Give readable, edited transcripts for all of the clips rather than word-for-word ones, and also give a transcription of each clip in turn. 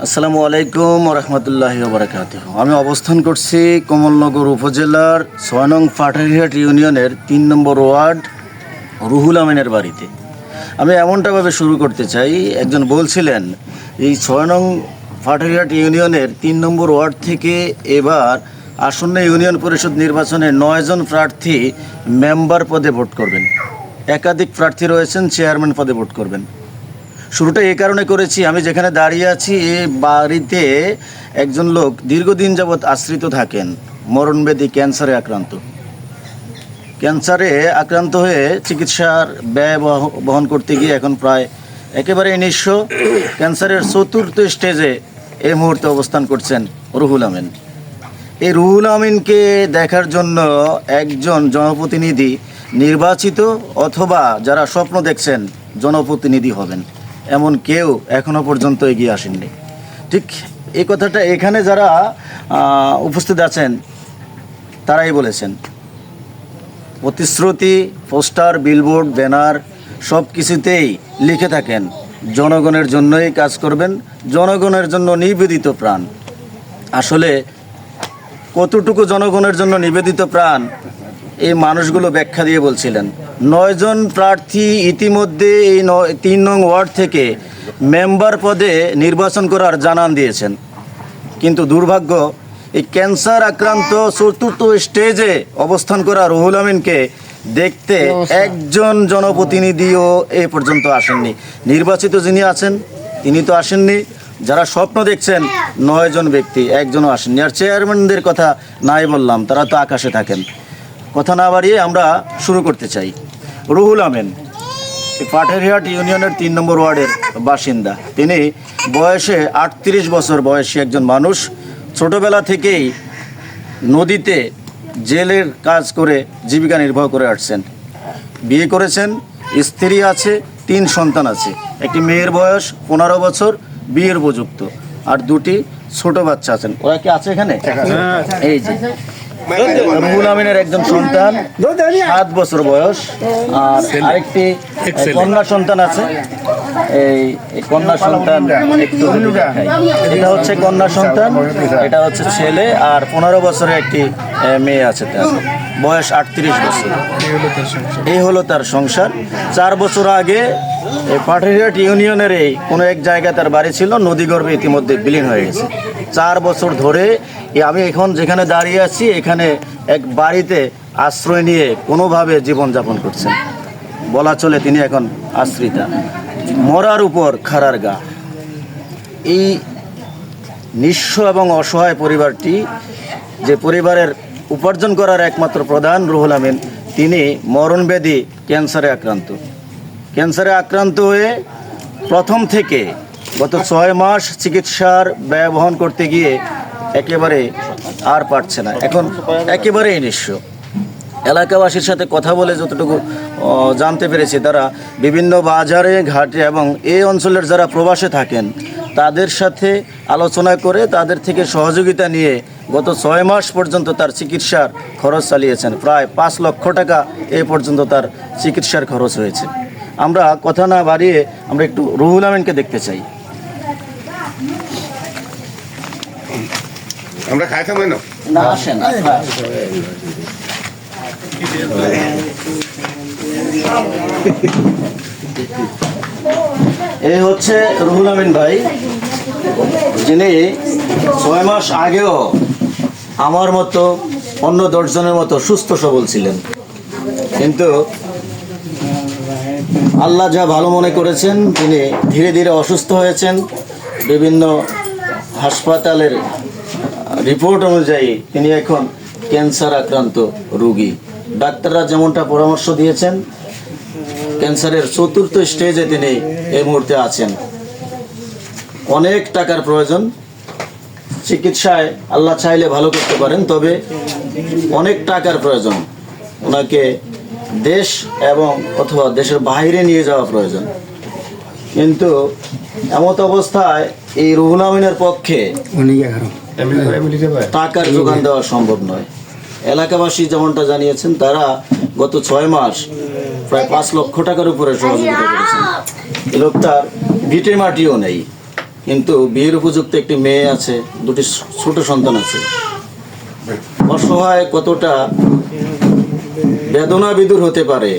আসসালামু আলাইকুম রহমতুল্লাহি বারাকাতুহু। আমি অবস্থান করছি কমলনগর উপজেলার ৬ নং পাঠারঘাট ইউনিয়নের ৩ নম্বর ওয়ার্ড রুহুল আমিনের বাড়িতে। আমি এমনটাভাবে শুরু করতে চাই, একজন বলছিলেন এই ৬ নং পাঠারঘাট ইউনিয়নের ৩ নম্বর ওয়ার্ড থেকে এবার আসন্ন ইউনিয়ন পরিষদ নির্বাচনে ৯ জন প্রার্থী মেম্বার পদে ভোট করবেন। একাধিক প্রার্থী রয়েছেন, চেয়ারম্যান পদে ভোট করবেন। শুরুটা এই কারণে করেছি, আমি যেখানে দাঁড়িয়ে আছি এই বাড়িতে একজন লোক দীর্ঘদিন যাবৎ আশ্রিত থাকেন, মরণব্যাধি ক্যান্সারে আক্রান্ত। ক্যান্সারে আক্রান্ত হয়ে চিকিৎসার ব্যয় বহন করতে গিয়ে এখন প্রায় একেবারে নিঃস্ব। ক্যান্সারের ৪র্থ স্টেজে এই মুহূর্তে অবস্থান করছেন রুহুল আমিন। এই রুহুল আমিনকে দেখার জন্য একজন জনপ্রতিনিধি নির্বাচিত অথবা যারা স্বপ্ন দেখছেন জনপ্রতিনিধি হবেন, এমন কেউ এখনও পর্যন্ত এগিয়ে আসেননি। ঠিক এই কথাটা এখানে যারা উপস্থিত আছেন তারাই বলেছেন। প্রতিশ্রুতি, পোস্টার, বিলবোর্ড, ব্যানার সব কিছুতেই লিখে থাকেন জনগণের জন্যই কাজ করবেন, জনগণের জন্য নিবেদিত প্রাণ। আসলে কতটুকু জনগণের জন্য নিবেদিত প্রাণ এই মানুষগুলো ব্যাখ্যা দিয়ে বলছিলেন। ৯ জন প্রার্থী ইতিমধ্যে এই ৩ নং ওয়ার্ড থেকে মেম্বার পদে নির্বাচন করার জানান দিয়েছেন, কিন্তু দুর্ভাগ্য এই ক্যান্সার আক্রান্ত ৪র্থ স্টেজে অবস্থান করা রুহুল আমিনকে দেখতে একজন জনপ্রতিনিধিও এ পর্যন্ত আসেননি। নির্বাচিত যিনি আছেন তিনি তো আসেননি, যারা স্বপ্ন দেখছেন ৯ জন ব্যক্তি একজনও আসেননি। আর চেয়ারম্যানদের কথা নাই বললাম, তারা তো আকাশে থাকেন। কথা না বাড়িয়ে আমরা শুরু করতে চাই। রুহুল আমিন পাঠারঘাট ইউনিয়নের ৩ নম্বর ওয়ার্ডের বাসিন্দা। তিনি বয়সে ৩৮ বছর বয়সী একজন মানুষ। ছোটোবেলা থেকেই নদীতে জেলের কাজ করে জীবিকা নির্বাহ করে আসছেন। বিয়ে করেছেন, স্ত্রী আছে, 3 সন্তান আছে। একটি মেয়ের বয়স 15 বছর, বিয়ের উপযুক্ত, আর 2টি ছোট বাচ্চা আছেন। ওরা কি আছে এখানে? এই যে রুহুল আমিনের একজন সন্তান 7 বছর বয়স, আর আরেকটি কন্যা সন্তান আছে। এই কন্যা সন্তান একটু এটা হচ্ছে কন্যা সন্তান, এটা হচ্ছে ছেলে, আর 15 বছরের একটি মেয়ে আছে, তার বয়স 38 বছর। এই হলো তার সংসার। 4 বছর আগে পাঠারঘাট ইউনিয়নের এই কোনো এক জায়গায় তার বাড়ি ছিল, নদীগর্ভে ইতিমধ্যে বিলীন হয়ে গেছে। 4 বছর ধরে আমি এখন যেখানে দাঁড়িয়ে আছি এখানে এক বাড়িতে আশ্রয় নিয়ে কোনোভাবে জীবনযাপন করছেন। বলা চলে তিনি এখন আশ্রিতা, মরার উপর খাড়ার গা। এই নিঃস্ব এবং অসহায় পরিবারটি, যে পরিবারের উপার্জন করার একমাত্র প্রধান রুহুল আমিন, তিনি মরণব্যাধি ক্যান্সারে আক্রান্ত। ক্যান্সারে আক্রান্ত হয়ে প্রথম থেকে গত 6 মাস চিকিৎসার ব্যয় বহন করতে গিয়ে একেবারে আর পারছে না, এখন একেবারেই নিঃস্ব। এলাকাবাসীর সাথে কথা বলে যতটুকু জানতে পেরেছি, তারা বিভিন্ন বাজারে ঘাটে এবং এই অঞ্চলের যারা প্রবাসে থাকেন তাদের সাথে আলোচনা করে তাদের থেকে সহযোগিতা নিয়ে গত 6 মাস পর্যন্ত তার চিকিৎসার খরচ চালিয়েছেন। প্রায় 5 লক্ষ টাকা এ পর্যন্ত তার চিকিৎসার খরচ হয়েছে। আমরা কথা না বাড়িয়ে আমরা একটু রুহুল আমিনকে দেখতে চাই। আমরা খাইতে পারি না, আসেন। এই হচ্ছে রুহুল আমিন ভাই, যিনি 6 মাস আগেও আমার মতো অন্য 10 জনের মতো সুস্থ সবল ছিলেন, কিন্তু আল্লাহ যা ভালো মনে করেছেন তিনি ধীরে ধীরে অসুস্থ হয়েছেন। বিভিন্ন হাসপাতালের রিপোর্ট অনুযায়ী তিনি এখন ক্যান্সার আক্রান্ত রোগী। ডাক্তাররা যেমনটা পরামর্শ দিয়েছেন, ক্যান্সারের 4র্থ স্টেজে তিনি এই মুহূর্তে আছেন। অনেক টাকার প্রয়োজন। চিকিৎসায় আল্লাহ চাইলে ভালো করতে পারেন, তবে অনেক টাকার প্রয়োজন। ওনাকে দেশ এবং অথবা দেশের বাইরে নিয়ে যাওয়া প্রয়োজন, কিন্তু এমত অবস্থায় এই রুহুল আমিনের পক্ষে টাকার যোগান দেওয়া সম্ভব নয়। এলাকাবাসী যেমনটা জানিয়েছেন, তারা গত 6 মাস প্রায় 5 লক্ষ টাকার উপরে সহযোগিতা করেছেন। এই লোকটার ভিটে মাটিও নেই, কিন্তু বিয়ের উপযুক্ত একটি মেয়ে আছে, দুটি ছোট সন্তান আছে। অসহায় কতটা বেদনা বিদুর হতে পারে,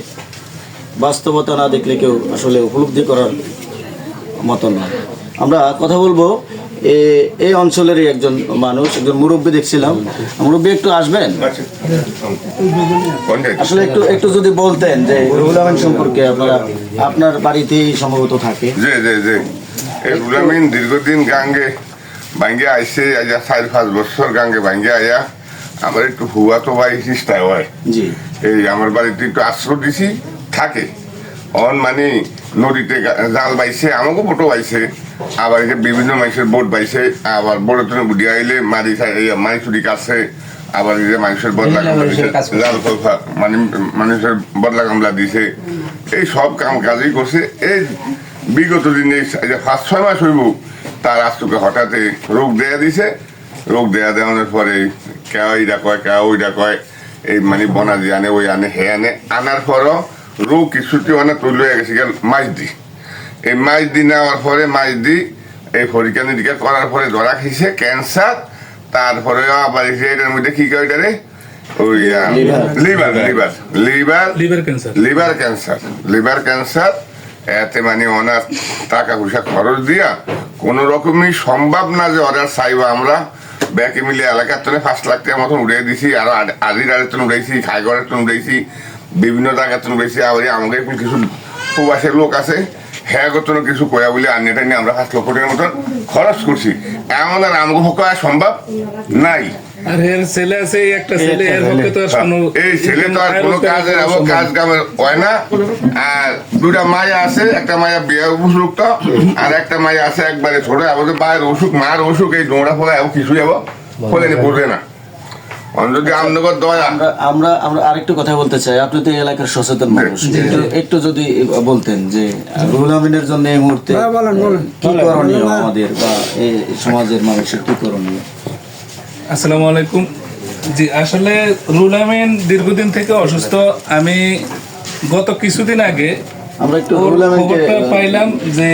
বাস্তবতা না দেখলে কেউ আসলে উপলব্ধি করার মতো নয়। আমরা কথা বলবো এই অঞ্চলেরই একজন মানুষ, একজন মুরব্বী দেখছিলাম। মুরব্বী একটু আসবেন, আসলে একটু একটু যদি বলতেন যে রুহুল আমিন সম্পর্কে। আপনার বাড়িতেই সম্ভবত থাকে। জি জি জি, এই রুহুল আমিন দীর্ঘদিন গাঙ্গে ভাঙ্গে আইসে, আজ 4-5 বছর গাঙ্গে ভাঙ্গে আয়া আমার একটু হুয়া তো ভাই চেষ্টায় হয়। জি, এই আমার বাড়িতে একটু আশ্রয় দিছি, থাকে অন মানে নদীতে জাল বাইছে, আমাকে বোটও বাইছে, আবার এই যে বিভিন্ন মানুষের বোট বাইছে, আবার বোটের জন্য বুড়ি আইলে মারি চুরি কাছে, আবার এই যে মানুষের বদলা কামলা দিছে, জাল ফলফা মানে মানুষের বদলা কামলা দিছে, এই সব কাজই করছে। এই বিগত দিনে 5-6 মাস হইব তার আজকে হঠাৎ রোগ দেয়া দিছে। রোগ দেওয়ানোর পরে কেউ এইটা কয়, কেউ ওইটা কয়, এই মানে বনাজি আনে, ওই আনে, হে আনে, আনার পরও রোগ কিছুতে অনেক তৈরি হয়ে গেছে মাছ দি। এই মাছ দি নেওয়ার পরে মাছ দি এই পরীক্ষা নিরীক্ষা করার পরে ধরা খেয়েছে ক্যান্সার। তারপরে আবার এটার মধ্যে কি কয় এটারে, ওই liver liver liver liver cancer liver cancer. এতে মানে ওনার টাকা পয়সা খরচ দিয়া কোনো রকমই সম্ভব না যে অর্ডার চাইবা। আমরা ব্যাকে মিলে এলাকার জন্য 5 লাখ টাকার মতন উড়িয়ে দিছি, আরো আদির জন্য উড়াইছি, খাইগড়ের জন্য উড়াইছি, বিভিন্ন জায়গার জন্য উড়াইছি। আবার আমাদের কিছু প্রবাসের লোক আছে, হ্যাঁ গতন কিছু কয়া বলে আনিটা নিয়ে আমরা 5 লক্ষ টাকার মতন খরচ করছি। এমন আর আমাকে পক্ষে সম্ভব নাই। আর এর ছেলে আছে, একটা ছেলে, এর পক্ষে তো আর কোনো এই ছেলে তো আর কোনো কাজের কাজ কামের হয় না। আর 2টা মায়া আছে, একটা মায়া বিয়ে উপযুক্ত, আর একটা মায়া আছে একবারে ছোট, আমাদের মায়ের অসুখ, মার অসুখ, এই নোংরা ফোলা এবং কিছুই যাবো ফলে পড়বে না। যদি আমনগর দয়া আমরা আরেকটু কথা বলতে চাই। আপনি তো এই এলাকার সচেতন মানুষ, একটু যদি বলতেন যে রুহুল আমিনের জন্য এই মুহূর্তে কি করণীয় আমাদের, বা এই সমাজের মানুষের কি করণীয়? আসসালামু আলাইকুম। জি, আসলে রুহুল আমিন দীর্ঘদিন থেকে অসুস্থ। আমি গত কিছুদিন আগে আমরা একটু ওর রুহুল আমিনকে খবরটা পাইলাম যে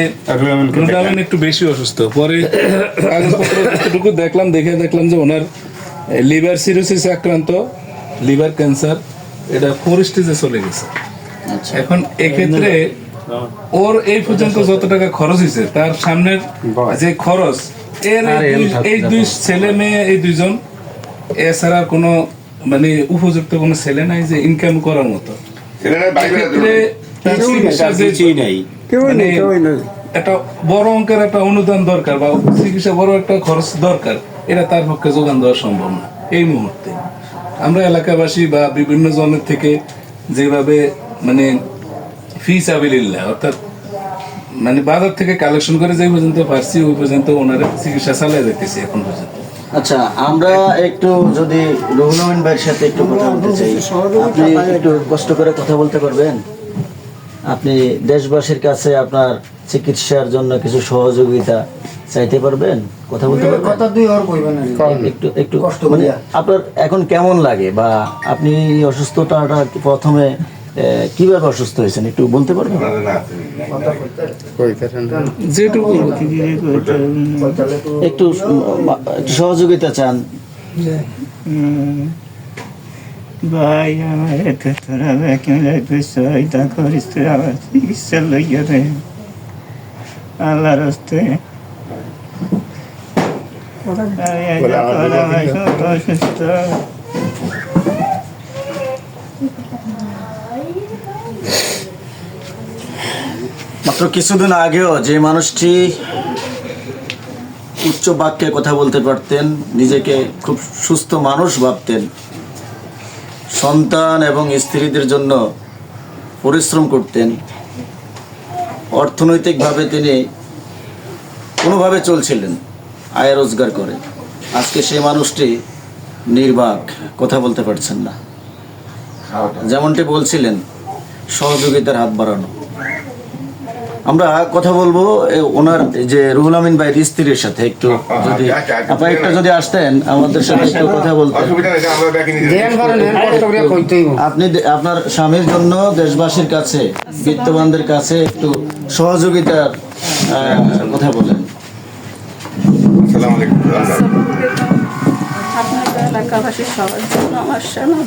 রুহুল আমিন একটু বেশি অসুস্থ। পরে কাগজপত্র যতটুকু দেখলাম যে ওনার লিভার সিরোসিসে আক্রান্ত, লিভার ক্যান্সার, এটা 4 স্টেজে চলে গেছে। আচ্ছা, এখন এক্ষেত্রে ওর এই পর্যন্ত যত টাকা খরচ হয়েছে তার সামনের যে খরচ, এর এই 2 ছেলে মেয়ে, এই 2জন, এছাড়া কোনো মানে উপযুক্ত কোনো ছেলে নাই যে ইনকাম করার মতো। এক্ষেত্রে তার চিকিৎসার যে মানে একটা বড় অঙ্কের একটা অনুদান দরকার, বা চিকিৎসা বড় একটা খরচ দরকার, এটা তার পক্ষে যোগান দেওয়া সম্ভব না এই মুহূর্তে। আমরা এলাকাবাসী বা বিভিন্ন জনের থেকে যেভাবে মানে ফিসাবিলিল্লাহ, অর্থাৎ মানে বাজার থেকে কালেকশন করে যে পর্যন্ত পারছি ওই পর্যন্ত ওনার চিকিৎসা চালিয়ে যেতেছি এখন পর্যন্ত। আচ্ছা, আমরা একটু যদি রুহুল আমিন ভাইয়ের সাথে একটু কথা বলতে চাই। আপনি একটু কষ্ট করে কথা বলতে পারবেন? আপনি দেশবাসীর কাছে আপনার চিকিৎসার জন্য কিছু সহযোগিতা চাইতে পারবেন, কথা বলতে পারবেন? কথা দুই আর কইবেন না, একটু একটু মানে আপনার এখন কেমন লাগে, বা আপনি এই অসুস্থতাটা প্রথমে কিভাবে অসুস্থ হয়েছেন একটু বলতে পারবেন? যেটুকু একটু সহযোগিতা চান। ভাই আমার এতে তোরা সহায়তা করিস, তোরা আমার চিকিৎসা লইয়া রে আল্লাহর হস্তে। অসুস্থ মাত্র কিছুদিন আগেও যে মানুষটি উচ্চ বাক্যে কথা বলতে পারতেন, নিজেকে খুব সুস্থ মানুষ ভাবতেন, সন্তান এবং স্ত্রীদের জন্য পরিশ্রম করতেন, অর্থনৈতিকভাবে তিনি কোনোভাবে চলছিলেন আয় রোজগার করে, আজকে সেই মানুষটি নির্বাক, কথা বলতে পারছেন না। যেমনটি বলছিলেন, সহযোগিতার হাত বাড়ানো। আমরা কথা বলবো ওনার যে রুহুল আমিন ভাইয়ের স্ত্রীর সাথে, একটু যদি আপনারা একটু যদি আসতেন আমাদের সাথে একটু কথা বলতেন। আপনি আপনার স্বামীর জন্য দেশবাসীর কাছে, বিত্তবানদের কাছে একটু সহযোগিতার কথা বলেন। আসসালামু আলাইকুম। আপনাদের এলাকাবাসী সবার জন্য আমার সালাম।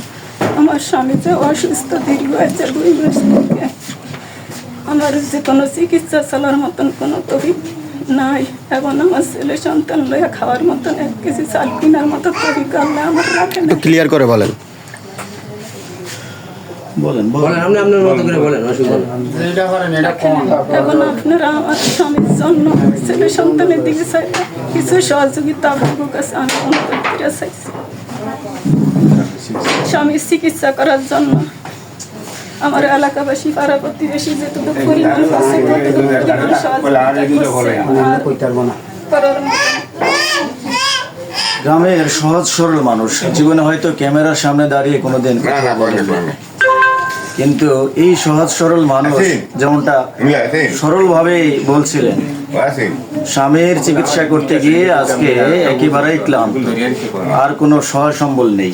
আমার স্বামী যে অসুস্থ দীর্ঘ আছে 2 মাস থেকে, আমার যে কোনো চিকিৎসা চলার মতন কোনো তফিক নাই, এবং আমার ছেলে সন্তান লইয়া খাওয়ার মতন 1 কেজি চাল কেনার মতো তফিক আল্লাহ আমার রাখে না। ক্লিয়ার করে বলেন। বলেন এখন আপনারা আমার স্বামীর জন্য ছেলে সন্তানের দিকে চাই কিছু সহযোগিতা আপনার কাছে আমি অনুরোধ করে চাইছি। স্বামীর চিকিৎসা করার জন্য আমার এলাকাবাসী পাড়া প্রতিবেশী যেটুকু পরিমাণ আছে ততটুকু পরিমাণ সহযোগিতা করছে। আর করার মতো গ্রামের সহজ সরল মানুষ জীবনে হয়তো ক্যামেরার সামনে দাঁড়িয়ে কোনোদিন না না বলেন কিন্তু এই সহজ সরল মানুষ যেমনটা সরলভাবে বলছিলেন, স্বামীর চিকিৎসা করতে গিয়ে আজকে একেবারেই ক্লান্ত, আর কোনো সহায় সম্বল নেই,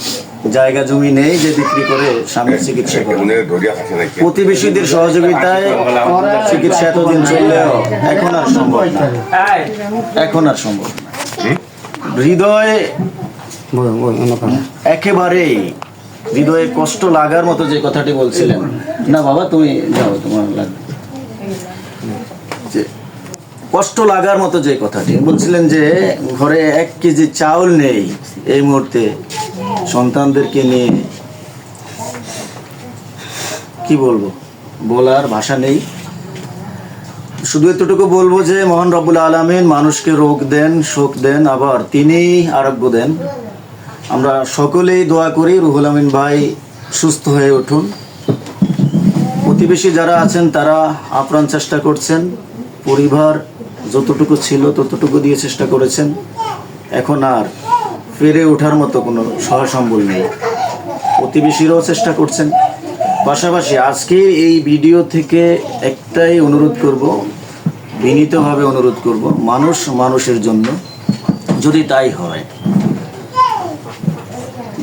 জায়গা জমি নেই যে বিক্রি করে স্বামীর চিকিৎসা করবে। প্রতিবেশীদের সহযোগিতায় চিকিৎসা এতদিন চললেও এখন আর সম্ভব না, এখন আর সম্ভব না। হৃদয়ে একেবারেই হৃদয়ে কষ্ট লাগার মতো যে কথাটি বলছিলেন, না বাবা তুমি যাও, তোমার লাগবে, যে কষ্ট লাগার মতো যে কথাটি বলছিলেন যে ঘরে 1 কেজি চাউল নেই এই মুহূর্তে, সন্তানদেরকে নিয়ে কি বলবো, বলার ভাষা নেই। শুধু এতটুকু বলবো যে মহান রব্বুল আলামিন মানুষকে রোগ দেন, শোক দেন, আবার তিনিই আরোগ্য দেন। আমরা সকলেই দোয়া করি রুহুল আমিন ভাই সুস্থ হয়ে উঠুন। প্রতিবেশী যারা আছেন তারা আপ্রাণ চেষ্টা করছেন, পরিবার যতটুকু ছিল ততটুকু দিয়ে চেষ্টা করেছেন, এখন আর ফিরে ওঠার মতো কোনো সহায় সম্বল নেই। প্রতিবেশীরাও চেষ্টা করছেন। পাশাপাশি আজকে এই ভিডিও থেকে একটাই অনুরোধ করব, বিনীতভাবে অনুরোধ করব, মানুষ মানুষের জন্য যদি তাই হয়,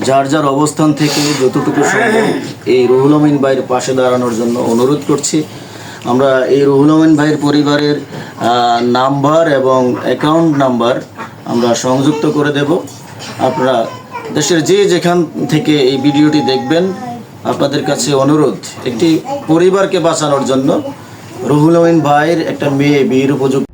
যার যার অবস্থান থেকে যতটুকু সম্ভব এই রুহুল আমিন ভাইয়ের পাশে দাঁড়ানোর জন্য অনুরোধ করছি। আমরা এই রুহুল আমিন ভাইয়ের পরিবারের নাম্বার এবং অ্যাকাউন্ট নাম্বার আমরা সংযুক্ত করে দেব। আপনারা দেশের যে যেখান থেকে এই ভিডিওটি দেখবেন, আপনাদের কাছে অনুরোধ, একটি পরিবারকে বাঁচানোর জন্য রুহুল আমিন ভাইয়ের একটা মেয়ে বিয়ের উপযুক্ত